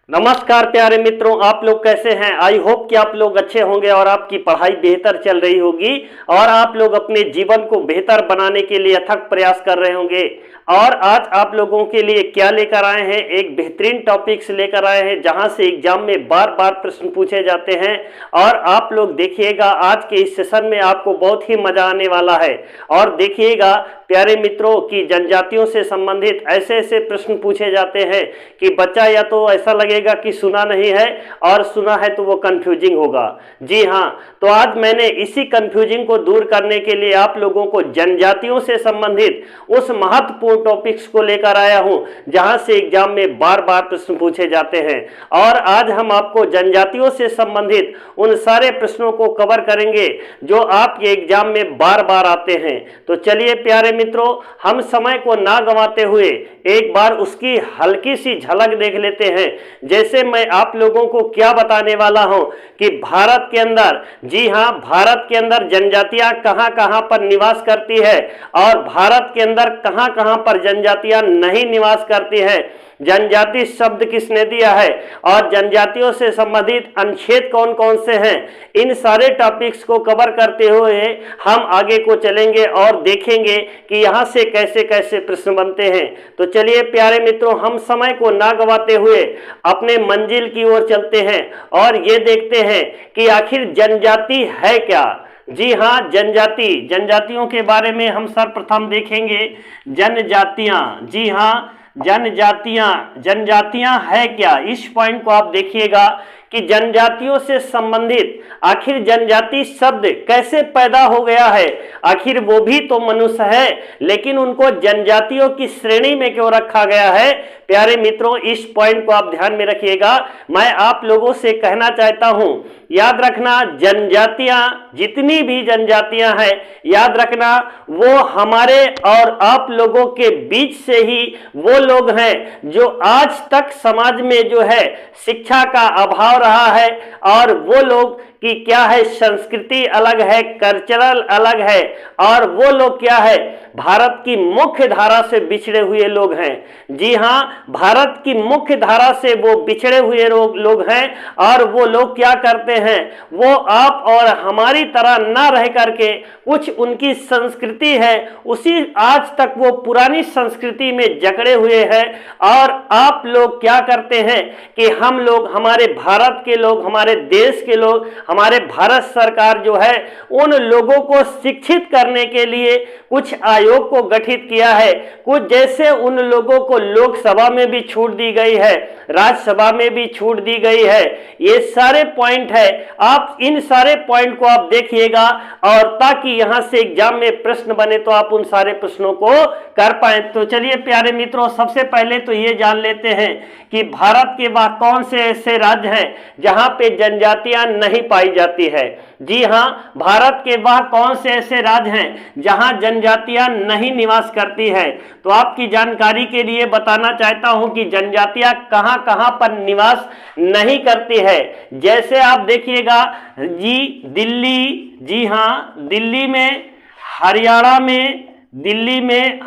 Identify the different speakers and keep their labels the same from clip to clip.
Speaker 1: नमस्कार प्यारे मित्रों, आप लोग कैसे हैं। आई होप कि आप लोग अच्छे होंगे और आपकी पढ़ाई बेहतर चल रही होगी और आप लोग अपने जीवन को बेहतर बनाने के लिए अथक प्रयास कर रहे होंगे। और आज आप लोगों के लिए क्या लेकर आए हैं, एक बेहतरीन टॉपिक्स लेकर आए हैं जहां से एग्जाम में बार बार प्रश्न पूछे जाते हैं। और आप लोग देखिएगा आज के इस सेशन में आपको बहुत ही मजा आने वाला है। और देखिएगा प्यारे मित्रों कि जनजातियों से संबंधित ऐसे ऐसे प्रश्न पूछे जाते हैं कि बच्चा या तो ऐसा लगेगा कि सुना नहीं है और सुना है तो वो कंफ्यूजिंग होगा। जी हाँ, तो आज मैंने इसी कंफ्यूजिंग को दूर करने के लिए आप लोगों को जनजातियों से संबंधित उस महत्वपूर्ण टॉपिक्स को लेकर आया हूं जहां से एग्जाम में बार बार प्रश्न पूछे जाते हैं। और आज हम आपको जनजातियों से संबंधित उन सारे प्रश्नों को कवर करेंगे जो आपके एग्जाम में बार बार आते हैं। तो चलिए प्यारे मित्रों, हम समय को ना गंवाते हुए एक बार उसकी हल्की सी झलक देख लेते हैं। जैसे मैं आप लोगों को क्या बताने वाला हूं कि भारत के अंदर, जी हां, भारत के अंदर जनजातियां कहां कहां पर निवास करती है और भारत के अंदर कहां कहां पर जनजातियां नहीं निवास करती है, जनजाति शब्द किसने दिया है और जनजातियों से संबंधित अनुच्छेद कौन कौन से हैं, इन सारे टॉपिक्स को कवर करते हुए हम आगे को चलेंगे और देखेंगे कि यहाँ से कैसे कैसे प्रश्न बनते हैं। तो चलिए प्यारे मित्रों, हम समय को ना गंवाते हुए अपने मंजिल की ओर चलते हैं और ये देखते हैं कि आखिर जनजाति है क्या। जी हाँ, जनजातियों के बारे में हम सर्वप्रथम देखेंगे। जनजातियां, जी हाँ, जनजातियां है क्या, इस पॉइंट को आप देखिएगा कि जनजातियों से संबंधित आखिर जनजाति शब्द कैसे पैदा हो गया है। आखिर वो भी तो मनुष्य है, लेकिन उनको जनजातियों की श्रेणी में क्यों रखा गया है। प्यारे मित्रों, इस पॉइंट को आप ध्यान में रखिएगा। मैं आप लोगों से कहना चाहता हूं, याद रखना, जनजातियां, जितनी भी जनजातियां हैं, याद रखना वो हमारे और आप लोगों के बीच से ही वो लोग हैं जो आज तक समाज में जो है शिक्षा का अभाव रहा है। और वो लोग कि क्या है, संस्कृति अलग है, कल्चरल अलग है, और वो लोग क्या है, भारत की मुख्य धारा से बिछड़े हुए लोग हैं। जी हाँ, भारत की मुख्य धारा से वो बिछड़े हुए लोग हैं। और वो लोग क्या करते हैं, वो आप और हमारी तरह ना रह करके कुछ उनकी संस्कृति है उसी आज तक वो पुरानी संस्कृति में जकड़े हुए हैं। और आप लोग क्या करते हैं कि हम लोग, हमारे भारत के लोग, हमारे देश के लोग, हमारे भारत सरकार जो है उन लोगों को शिक्षित करने के लिए कुछ आयोग को गठित किया है। कुछ जैसे उन लोगों को लोकसभा में भी छूट दी गई है, राज्यसभा में भी छूट दी गई है। ये सारे पॉइंट है, आप इन सारे पॉइंट को आप देखिएगा और ताकि यहां से एग्जाम में प्रश्न बने तो आप उन सारे प्रश्नों को कर पाए। तो चलिए प्यारे मित्रों, सबसे पहले तो ये जान लेते हैं कि भारत के वह कौन से ऐसे राज्य हैं जहां पे जनजातियां नहीं पाई जाती है। जी हां, भारत के वह कौन से ऐसे राज्य हैं जहां जनजातियां नहीं निवास करती है। तो आपकी जानकारी के लिए बताना चाहता हूं कि जनजातियां कहां कहां पर निवास नहीं करती है। जैसे आप देखिएगा जी, दिल्ली, जी हां, दिल्ली में,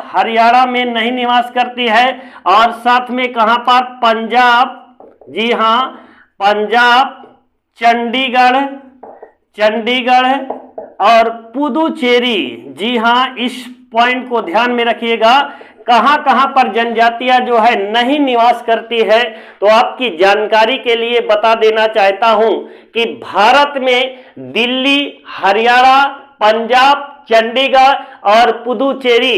Speaker 1: हरियाणा में नहीं निवास करती है। और साथ में कहां पर, पंजाब, जी हां, पंजाब, चंडीगढ़ और पुदुचेरी। जी हां, इस पॉइंट को ध्यान में रखिएगा, कहां कहां पर जनजातियां जो है नहीं निवास करती है। तो आपकी जानकारी के लिए बता देना चाहता हूं कि भारत में दिल्ली, हरियाणा, पंजाब, चंडीगढ़ और पुदुचेरी,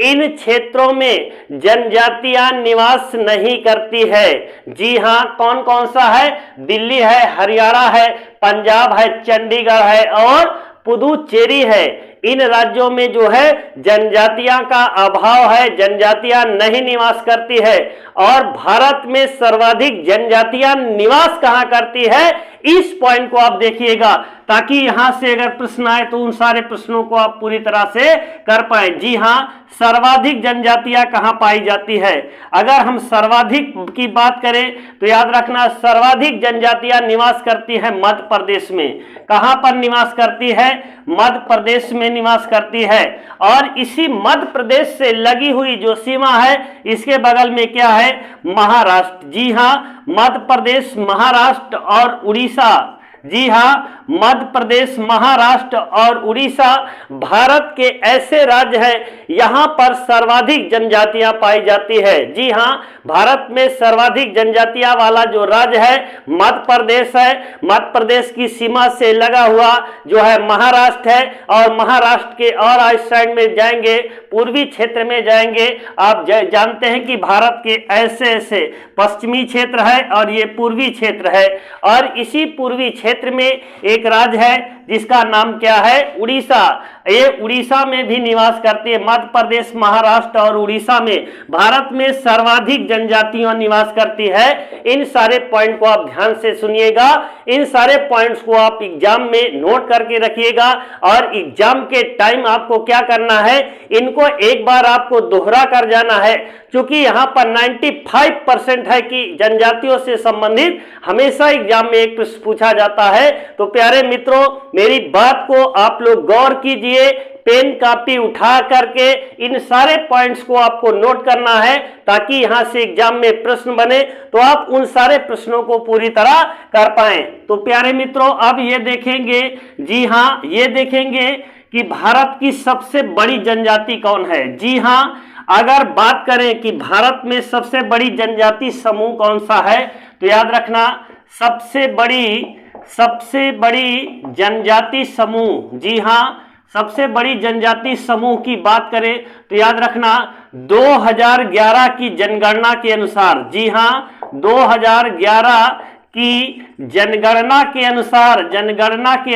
Speaker 1: इन क्षेत्रों में जनजातियां निवास नहीं करती है। जी हां, कौन कौन सा है, दिल्ली है, हरियाणा है, पंजाब है, चंडीगढ़ है और पुदुचेरी है। इन राज्यों में जो है जनजातियां का अभाव है, जनजातियां नहीं निवास करती है। और भारत में सर्वाधिक जनजातियां निवास कहां करती है, इस पॉइंट को आप देखिएगा ताकि यहां से अगर प्रश्न आए तो उन सारे प्रश्नों को आप पूरी तरह से कर पाए। जी हाँ, सर्वाधिक जनजातियां कहां पाई जाती है? अगर हम सर्वाधिक की बात करें तो याद रखना सर्वाधिक जनजातियां निवास करती है मध्य प्रदेश में। कहां पर निवास करती है? मध्य प्रदेश में निवास करती है। और इसी मध्य प्रदेश से लगी हुई जो सीमा है इसके बगल में क्या है? महाराष्ट्र। जी हाँ, मध्य प्रदेश, महाराष्ट्र और उड़ीसा। जी हाँ, मध्य प्रदेश, महाराष्ट्र और उड़ीसा भारत के ऐसे राज्य हैं यहां पर सर्वाधिक जनजातियां पाई जाती है। जी हां, भारत में सर्वाधिक जनजातियां वाला जो राज्य है मध्य प्रदेश है। मध्य प्रदेश की सीमा से लगा हुआ जो है महाराष्ट्र है, और महाराष्ट्र के और इस साइड में जाएंगे, पूर्वी क्षेत्र में जाएंगे। आप जानते हैं कि भारत के ऐसे ऐसे पश्चिमी क्षेत्र है और ये पूर्वी क्षेत्र है, और इसी पूर्वी क्षेत्र में एक राज्य है जिसका नाम क्या है? उड़ीसा। ये उड़ीसा में भी निवास करती है। मध्य प्रदेश, महाराष्ट्र और उड़ीसा में भारत में सर्वाधिक जनजातियां निवास करती है। इन सारे पॉइंट को आप ध्यान से सुनिएगा, इन सारे पॉइंट्स को आप एग्जाम में नोट करके रखिएगा, और एग्जाम के टाइम आपको क्या करना है, इनको एक बार आपको दोहरा कर जाना है, क्योंकि यहाँ पर 95% है कि जनजातियों से संबंधित हमेशा एग्जाम में एक प्रश्न पूछा जाता है। तो प्यारे मित्रों, मेरी बात को आप लोग गौर कीजिए, पेन कापी उठा करके इन सारे पॉइंट्स को आपको नोट करना है, ताकि यहां से एग्जाम में प्रश्न बने तो आप उन सारे प्रश्नों को पूरी तरह कर पाएं। तो प्यारे मित्रों, अब ये देखेंगे, जी हां, ये देखेंगे कि भारत की सबसे बड़ी जनजाति कौन है। जी हां, अगर बात करें कि भारत में सबसे बड़ी जनजाति समूह कौन सा है, तो याद रखना सबसे बड़ी जनजाति समूह, जी हां, सबसे बड़ी जनजाति समूह की बात करें तो याद रखना 2011 की जनगणना के अनुसार, जी हां, 2011 की जनगणना के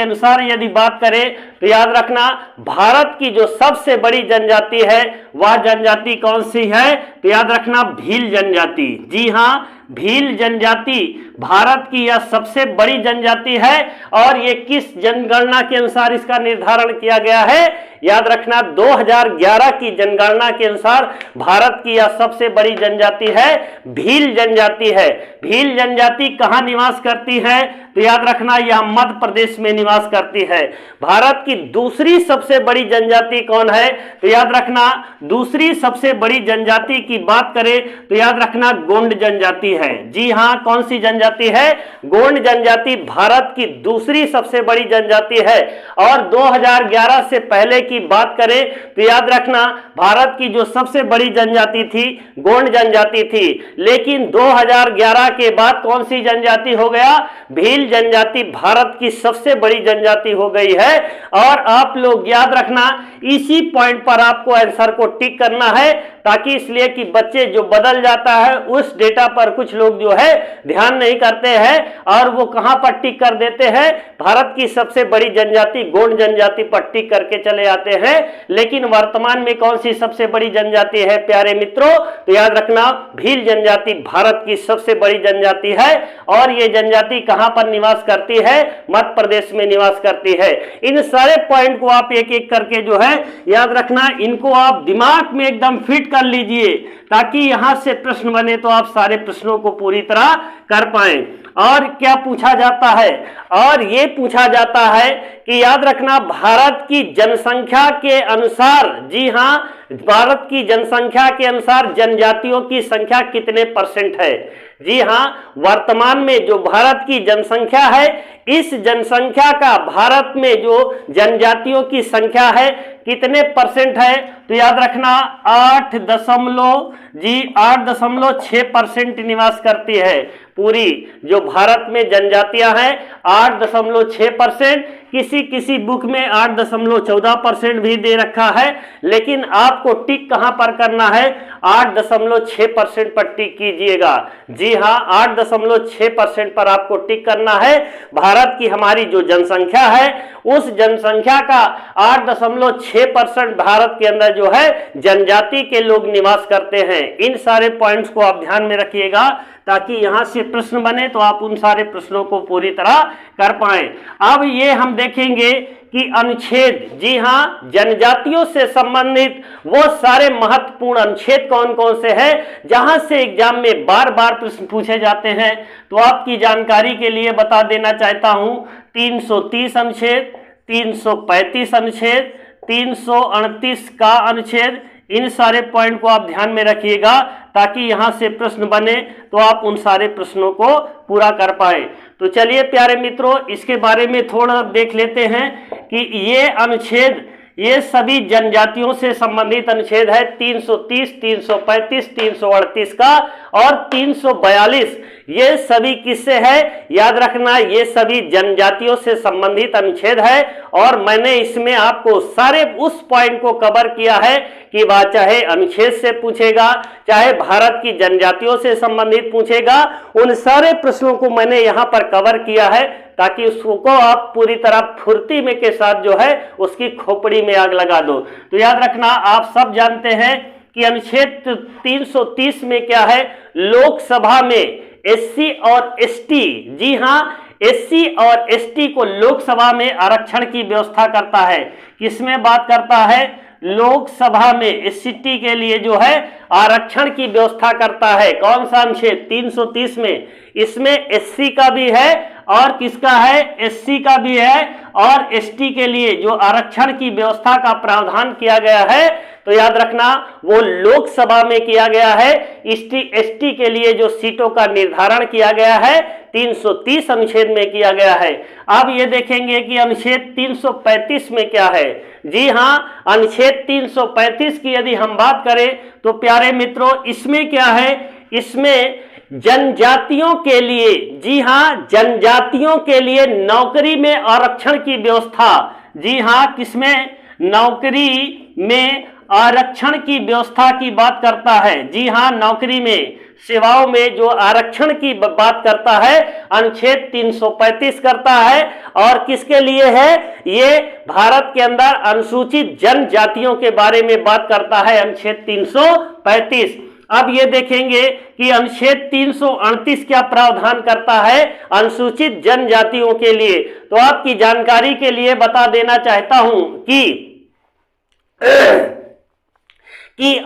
Speaker 1: अनुसार यदि बात करें तो याद रखना भारत की जो सबसे बड़ी जनजाति है वह जनजाति कौन सी है? तो याद रखना भील जनजाति। जी हां, भील जनजाति भारत की यह सबसे बड़ी जनजाति है, और ये किस जनगणना के अनुसार इसका निर्धारण किया गया है? याद रखना 2011 की जनगणना के अनुसार भारत की यह सबसे बड़ी जनजाति है, भील जनजाति है। भील जनजाति कहां निवास करती है? तो याद रखना यह मध्य प्रदेश में निवास करती है। भारत की दूसरी सबसे बड़ी जनजाति कौन है? तो याद रखना दूसरी सबसे बड़ी जनजाति की बात करें तो याद रखना गोंड जनजाति है। जी हां, कौन सी जनजाति है? गोंड जनजाति भारत की दूसरी सबसे बड़ी जनजाति है। और 2011 से पहले की बात करें तो याद रखना भारत की जो सबसे बड़ी जनजाति थी गोंड जनजाति थी, लेकिन 2011 के बाद कौन सी जनजाति हो गया? भील जनजाति भारत की सबसे बड़ी जनजाति हो गई है। और आप लोग याद रखना इसी पॉइंट पर आपको आंसर को टिक करना है, ताकि इसलिए कि बच्चे जो बदल जाता है उस डेटा पर कुछ लोग जो है ध्यान नहीं करते हैं और वो कहां पर टिक कर देते हैं? भारत की सबसे बड़ी जनजाति गोंड जनजाति पर टिक करके चले आते हैं। लेकिन वर्तमान में कौन सी सबसे बड़ी जनजाति है प्यारे मित्रों? तो याद रखना भील जनजाति भारत की सबसे बड़ी जनजाति है, और ये जनजाति कहां पर निवास करती है? मध्य प्रदेश में निवास करती है। इन सारे पॉइंट को आप एक एक करके जो है याद रखना, इनको आप दिमाग में एकदम फिट कर लीजिए, ताकि यहां से प्रश्न बने तो आप सारे प्रश्नों को पूरी तरह कर पाएं। और क्या पूछा जाता है? और ये पूछा जाता है कि याद रखना भारत की जनसंख्या के अनुसार, जी हां, भारत की जनसंख्या के अनुसार जनजातियों की संख्या कितने % है? जी हां, वर्तमान में जो भारत की जनसंख्या है, इस जनसंख्या का भारत में जो जनजातियों की संख्या है कितने % है? तो याद रखना 8.6% निवास करती है। पूरी जो भारत में जनजातियां हैं 8.6%, किसी बुक में 8.14% भी दे रखा है, लेकिन आपको टिक कहां पर करना है? 8.6% पर टिक कीजिएगा। जी हां, 8.6% पर आपको टिक करना है। भारत भारत की हमारी जो जनसंख्या है उस जनसंख्या का 8.6% भारत के अंदर जो है जनजाति के लोग निवास करते हैं। इन सारे पॉइंट्स को आप ध्यान में रखिएगा ताकि यहां से प्रश्न बने तो आप उन सारे प्रश्नों को पूरी तरह कर पाएं। अब ये हम देखेंगे कि अनुच्छेद, जी हां, जनजातियों से संबंधित वो सारे महत्वपूर्ण अनुच्छेद कौन कौन से हैं जहां से एग्जाम में बार बार प्रश्न पूछे जाते हैं। तो आपकी जानकारी के लिए बता देना चाहता हूं 330 अनुच्छेद, 335 अनुच्छेद, 338 का अनुच्छेद, इन सारे पॉइंट को आप ध्यान में रखिएगा ताकि यहां से प्रश्न बने तो आप उन सारे प्रश्नों को पूरा कर पाए। तो चलिए प्यारे मित्रों, इसके बारे में थोड़ा देख लेते हैं कि ये अनुच्छेद, ये सभी जनजातियों से संबंधित अनुच्छेद है। 330, 335, 338 का और 342, ये सभी किससे है याद रखना, ये सभी जनजातियों से संबंधित अनुच्छेद है। और मैंने इसमें आपको सारे उस पॉइंट को कवर किया है कि वह चाहे अनुच्छेद से पूछेगा, चाहे भारत की जनजातियों से संबंधित पूछेगा, उन सारे प्रश्नों को मैंने यहां पर कवर किया है ताकि उसको आप पूरी तरह फुर्ती में के साथ जो है उसकी खोपड़ी में आग लगा दो। तो याद रखना, आप सब जानते हैं कि अनुच्छेद 330 में क्या है, लोकसभा में एससी और एसटी, जी हां, एससी और एसटी को लोकसभा में आरक्षण की व्यवस्था करता है। किसमें बात करता है, लोकसभा में एससी के लिए जो है आरक्षण की व्यवस्था करता है। कौन सा अनुच्छेद, 330 में। इसमें एससी का भी है और किसका है, एससी का भी है, और एसटी के लिए जो आरक्षण की व्यवस्था का प्रावधान किया गया है तो याद रखना वो लोकसभा में किया गया है। एसटी के लिए जो सीटों का निर्धारण किया गया है 330 अनुच्छेद में किया गया है। अब ये देखेंगे कि अनुच्छेद 335 में क्या है। जी हां, अनुच्छेद 335 की यदि हम बात करें तो प्यारे मित्रों इसमें क्या है, इसमें जनजातियों के लिए, जी हां, जनजातियों के लिए नौकरी में आरक्षण की व्यवस्था। जी हां, किसमें, नौकरी में आरक्षण की व्यवस्था की बात करता है। जी हां, नौकरी में, सेवाओं में जो आरक्षण की बात करता है अनुच्छेद 335 करता है। और किसके लिए है, ये भारत के अंदर अनुसूचित जनजातियों के बारे में बात करता है अनुच्छेद 335। अब ये देखेंगे कि अनुच्छेद 338 क्या प्रावधान करता है अनुसूचित जनजातियों के लिए। तो आपकी जानकारी के लिए बता देना चाहता हूं कि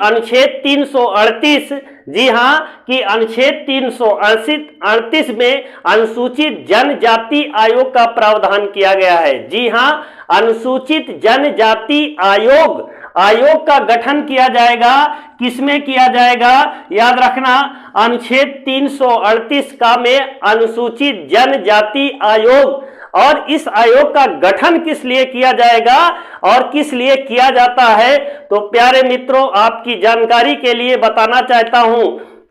Speaker 1: अनुच्छेद 338, जी हां, कि अनुच्छेद 338 में अनुसूचित जनजाति आयोग का प्रावधान किया गया है। जी हां, अनुसूचित जनजाति आयोग का गठन किया जाएगा। किसमें किया जाएगा, याद रखना, अनुच्छेद 338 का में अनुसूचित जनजाति आयोग। और इस आयोग का गठन किस लिए किया जाएगा और किस लिए किया जाता है, तो प्यारे मित्रों आपकी जानकारी के लिए बताना चाहता हूं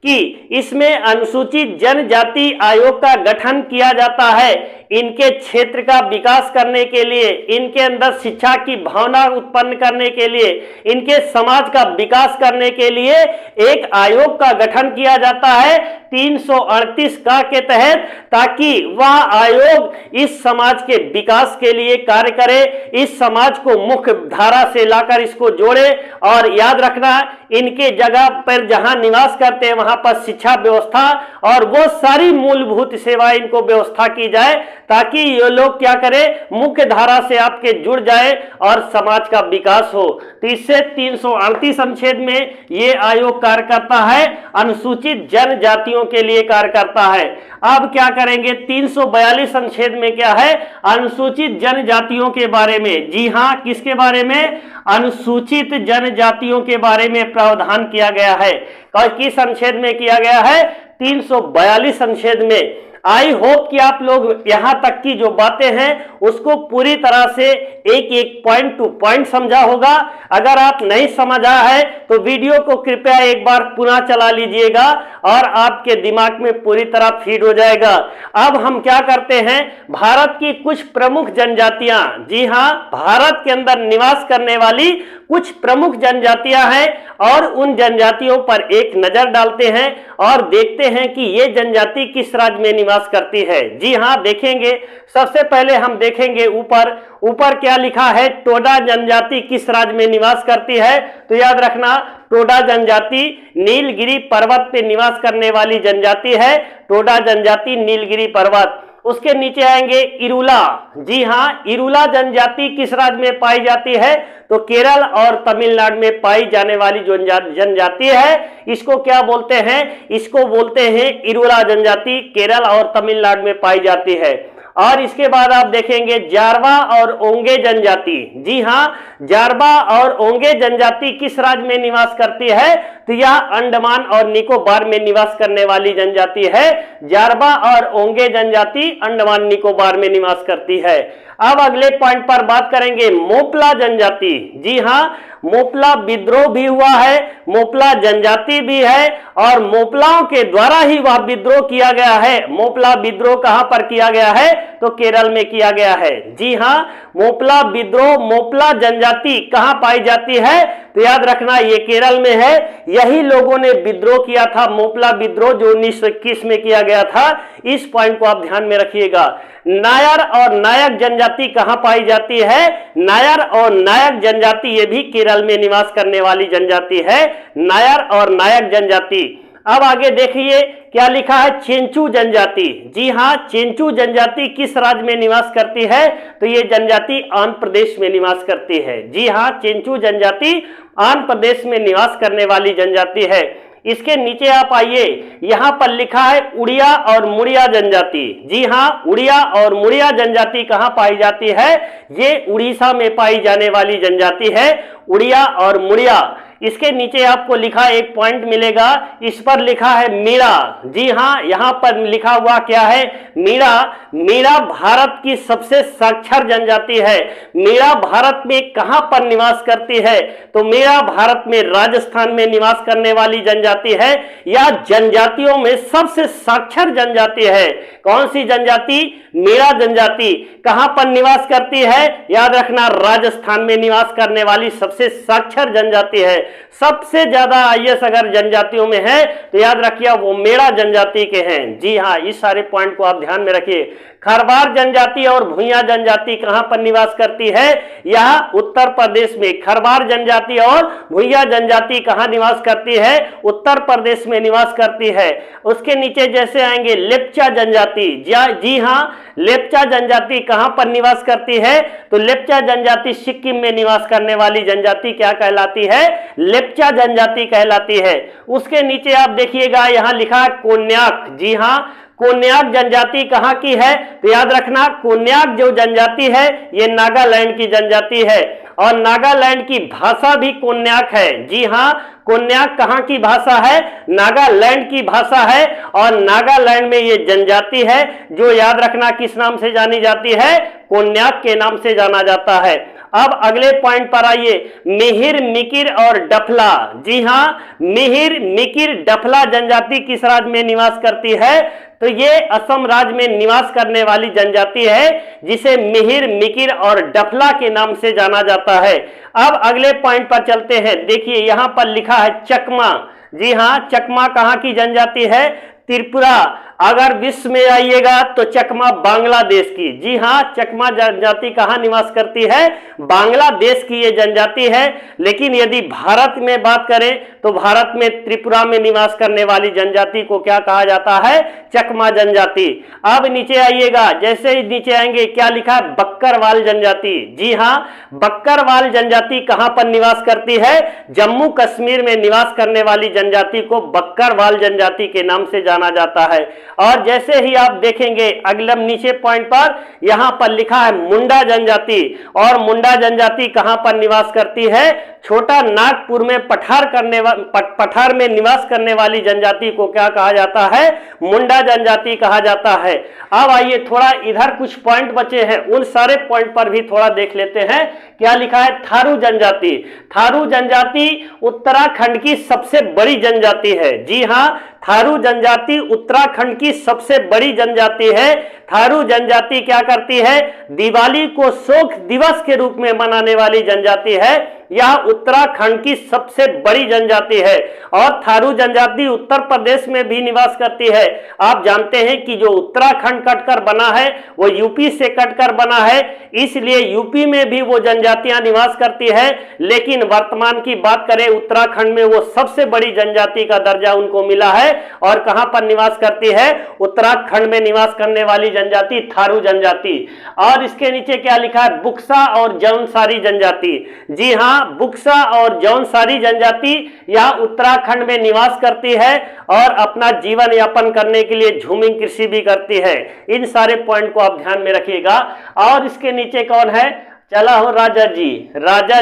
Speaker 1: कि इसमें अनुसूचित जनजाति आयोग का गठन किया जाता है इनके क्षेत्र का विकास करने के लिए, इनके अंदर शिक्षा की भावना उत्पन्न करने के लिए, इनके समाज का विकास करने के लिए एक आयोग का गठन किया जाता है 338 का के तहत, ताकि वह आयोग इस समाज के विकास के लिए कार्य करे, इस समाज को मुख्य धारा से लाकर इसको जोड़े। और याद रखना, इनके जगह पर जहां निवास करते हैं वहां पर शिक्षा व्यवस्था और वो सारी मूलभूत सेवाएं इनको व्यवस्था की जाए ताकि ये लोग क्या करें, मुख्य धारा से आपके जुड़ जाए और समाज का विकास हो। तो इससे 338 अनुच्छेद में ये आयोग कार्य करता है, अनुसूचित जनजातियों के लिए कार्य करता है। अब क्या करेंगे, 342 अनुच्छेद में क्या है, अनुसूचित जनजातियों के बारे में। जी हां, किसके बारे में, अनुसूचित जनजातियों के बारे में प्रावधान किया गया है। और किस अनुच्छेद में किया गया है, 342 अनुच्छेद में। आई होप कि आप लोग यहां तक की जो बातें हैं उसको पूरी तरह से एक एक पॉइंट टू पॉइंट समझा होगा। अगर आप नहीं समझा है तो वीडियो को कृपया एक बार पुनः चला लीजिएगा और आपके दिमाग में पूरी तरह फीड हो जाएगा। अब हम क्या करते हैं, भारत की कुछ प्रमुख जनजातियां, जी हां, भारत के अंदर निवास करने वाली कुछ प्रमुख जनजातियां हैं और उन जनजातियों पर एक नजर डालते हैं और देखते हैं कि ये जनजाति किस राज्य में निवास निवास करती है। जी हाँ, देखेंगे सबसे पहले हम देखेंगे ऊपर क्या लिखा है, टोडा जनजाति किस राज्य में निवास करती है। तो याद रखना, टोडा जनजाति नीलगिरी पर्वत पे निवास करने वाली जनजाति है, टोडा जनजाति नीलगिरी पर्वत। उसके नीचे आएंगे इरुला। जी हाँ, इरुला जनजाति किस राज्य में पाई जाती है, तो केरल और तमिलनाडु में पाई जाने वाली जो जनजाति है इसको क्या बोलते हैं, इसको बोलते हैं इरुला जनजाति, केरल और तमिलनाडु में पाई जाती है। और इसके बाद आप देखेंगे जारवा और ओंगे जनजाति। जी हाँ, जारवा और ओंगे जनजाति किस राज्य में निवास करती है, तो यह अंडमान और निकोबार में निवास करने वाली जनजाति है। जारवा और ओंगे जनजाति अंडमान निकोबार में निवास करती है। अब अगले पॉइंट पर बात करेंगे मोपला जनजाति। जी हाँ, मोपला विद्रोह भी हुआ है, मोपला जनजाति भी है और मोपलाओं के द्वारा ही वह विद्रोह किया गया है। मोपला विद्रोह कहां पर किया गया है, तो केरल में किया गया है। जी हाँ, मोपला विद्रोह, मोपला जनजाति कहां पाई जाती है, तो याद रखना ये केरल में है। यही लोगों ने विद्रोह किया था, मोपला विद्रोह जो 1921 में किया गया था। इस पॉइंट को आप ध्यान में रखिएगा। नायर और नायक जनजाति कहां पाई जाती है, नायर और नायक जनजाति ये भी केरल में निवास करने वाली जनजाति है, नायर और नायक जनजाति। अब आगे देखिए क्या लिखा है, चेंचू जनजाति। जी हाँ, चेंचू जनजाति किस राज्य में निवास करती है, तो ये जनजाति आंध्र प्रदेश में निवास करती है। जी हाँ, चेंचू जनजाति आंध्र प्रदेश में निवास करने वाली जनजाति है। इसके नीचे आप आइए, यहां पर लिखा है उड़िया और मुड़िया जनजाति। जी हाँ, उड़िया और मुड़िया जनजाति कहां पाई जाती है, ये उड़ीसा में पाई जाने वाली जनजाति है, उड़िया और मुड़िया। इसके नीचे आपको लिखा एक पॉइंट मिलेगा, इस पर लिखा है मीणा। जी हाँ, यहां पर लिखा हुआ क्या है, मीणा। मीणा भारत की सबसे साक्षर जनजाति है। मीणा भारत में कहां पर निवास करती है, तो मीणा भारत में राजस्थान में निवास करने वाली जनजाति है। या जनजातियों में सबसे साक्षर जनजाति है। कौन सी जनजाति, मीणा जनजाति कहां पर निवास करती है, याद रखना राजस्थान में निवास करने वाली सबसे साक्षर जनजाति है। सबसे ज्यादा आईएएस अगर जनजातियों में है तो याद रखिए वो मेड़ा जनजाति के हैं। जी हाँ, इस सारे पॉइंट को आप ध्यान में रखिए। खरवार जनजाति और भुइयां जनजाति कहां पर निवास करती है, यह उत्तर प्रदेश में। खरवार जनजाति और भुइयां जनजाति कहां निवास करती है, उत्तर प्रदेश में निवास करती है। उसके नीचे जैसे आएंगे लेप्चा जनजाति। जी हाँ, लेप्चा जनजाति कहां पर निवास करती है, तो लेप्चा जनजाति सिक्किम में निवास करने वाली जनजाति क्या कहलाती है, लेप्चा जनजाति कहलाती है। उसके नीचे आप देखिएगा यहां लिखा है कोन्याक। जी हाँ, कोन्याक जनजाति कहां की है, तो याद रखना कोन्याक जो जनजाति है ये नागालैंड की जनजाति है और नागालैंड की भाषा भी कोन्याक है। जी हाँ, कोन्याक कहां की भाषा है, नागालैंड की भाषा है और नागालैंड में ये जनजाति है जो याद रखना किस नाम से जानी जाती है, कोन्याक के नाम से जाना जाता है। अब अगले पॉइंट पर आइए, मिहिर, मिकिर और डफला। जी हाँ, मिहिर, मिकिर, डफला जनजाति किस राज्य में निवास करती है, तो ये असम राज्य में निवास करने वाली जनजाति है जिसे मिहिर, मिकिर और डफला के नाम से जाना जाता है। अब अगले पॉइंट पर चलते हैं। देखिए यहां पर लिखा है चकमा। जी हाँ, चकमा कहां की जनजाति है, त्रिपुरा। अगर विश्व में आइएगा तो चकमा बांग्लादेश की। जी हाँ, चकमा जनजाति कहां निवास करती है, बांग्लादेश की ये जनजाति है। लेकिन यदि भारत में बात करें तो भारत में त्रिपुरा में निवास करने वाली जनजाति को क्या कहा जाता है, चकमा जनजाति। अब नीचे आइएगा, जैसे ही नीचे आएंगे क्या लिखा है, बक्करवाल जनजाति। जी हाँ, बक्करवाल जनजाति कहां पर निवास करती है, जम्मू कश्मीर में निवास करने वाली जनजाति को बक्करवाल जनजाति के नाम से जाना जाता है। और जैसे ही आप देखेंगे अगले ननीचे पॉइंट पर यहां पर लिखा है मुंडा जनजाति। और मुंडा जनजाति कहां पर निवास करती है, छोटा नागपुर में पठार में निवास करने वाली जनजाति को क्या कहा जाता है, मुंडा जनजाति कहा जाता है। अब आइए थोड़ा इधर कुछ पॉइंट बचे हैं, उन सारे पॉइंट पर भी थोड़ा देख लेते हैं। क्या लिखा है, थारू जनजाति। थारू जनजाति उत्तराखंड की सबसे बड़ी जनजाति है। जी हाँ, थारू जनजाति उत्तराखंड की सबसे बड़ी जनजाति है। थारू जनजाति क्या करती है, दिवाली को शोक दिवस के रूप में मनाने वाली जनजाति है। यह उत्तराखंड की सबसे बड़ी जनजाति है और थारू जनजाति उत्तर प्रदेश में भी निवास करती है। आप जानते हैं कि जो उत्तराखंड कटकर बना है वो यूपी से कटकर बना है, इसलिए यूपी में भी वो जनजातियां निवास करती है। लेकिन वर्तमान की बात करें, उत्तराखंड में वो सबसे बड़ी जनजाति का दर्जा उनको मिला है। और कहां पर निवास करती है? उत्तराखंड में निवास करने वाली जनजाति थारू जनजाति। और इसके नीचे क्या लिखा है? बुक्सा और जौनसारी जनजाति। जी हां, बुक्सा और जौनसारी जनजाति यह उत्तराखंड में निवास करती है और अपना जीवन यापन करने के लिए झूमिंग कृषि भी करती है। इन सारे पॉइंट को आप ध्यान में रखिएगा। और इसके नीचे कौन है? चला हो राजा जी। राजा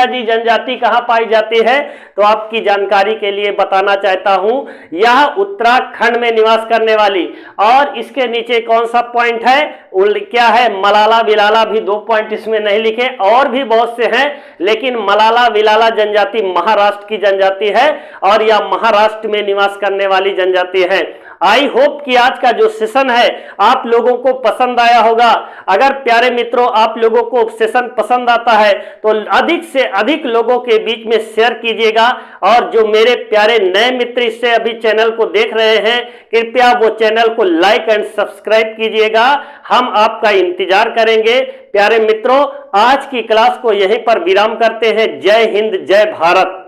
Speaker 1: जी जनजाति कहां पाई जाती है? तो आपकी जानकारी के लिए बताना चाहता हूं, यह उत्तराखंड में निवास करने वाली। और इसके नीचे कौन सा पॉइंट है? क्या है? मलाला विलाला भी 2 पॉइंट इसमें नहीं लिखे, और भी बहुत से हैं, लेकिन मलाला विलाला जनजाति महाराष्ट्र की जनजाति है और यह महाराष्ट्र में निवास करने वाली जनजाति है। आई होप कि आज का जो सेशन है आप लोगों को पसंद आया होगा। अगर प्यारे मित्रों आप लोगों को सेशन पसंद आता है तो अधिक से अधिक लोगों के बीच में शेयर कीजिएगा। और जो मेरे प्यारे नए मित्र इससे अभी चैनल को देख रहे हैं, कृपया वो चैनल को लाइक एंड सब्सक्राइब कीजिएगा। हम आपका इंतजार करेंगे। प्यारे मित्रों, आज की क्लास को यहीं पर विराम करते हैं। जय हिंद, जय भारत।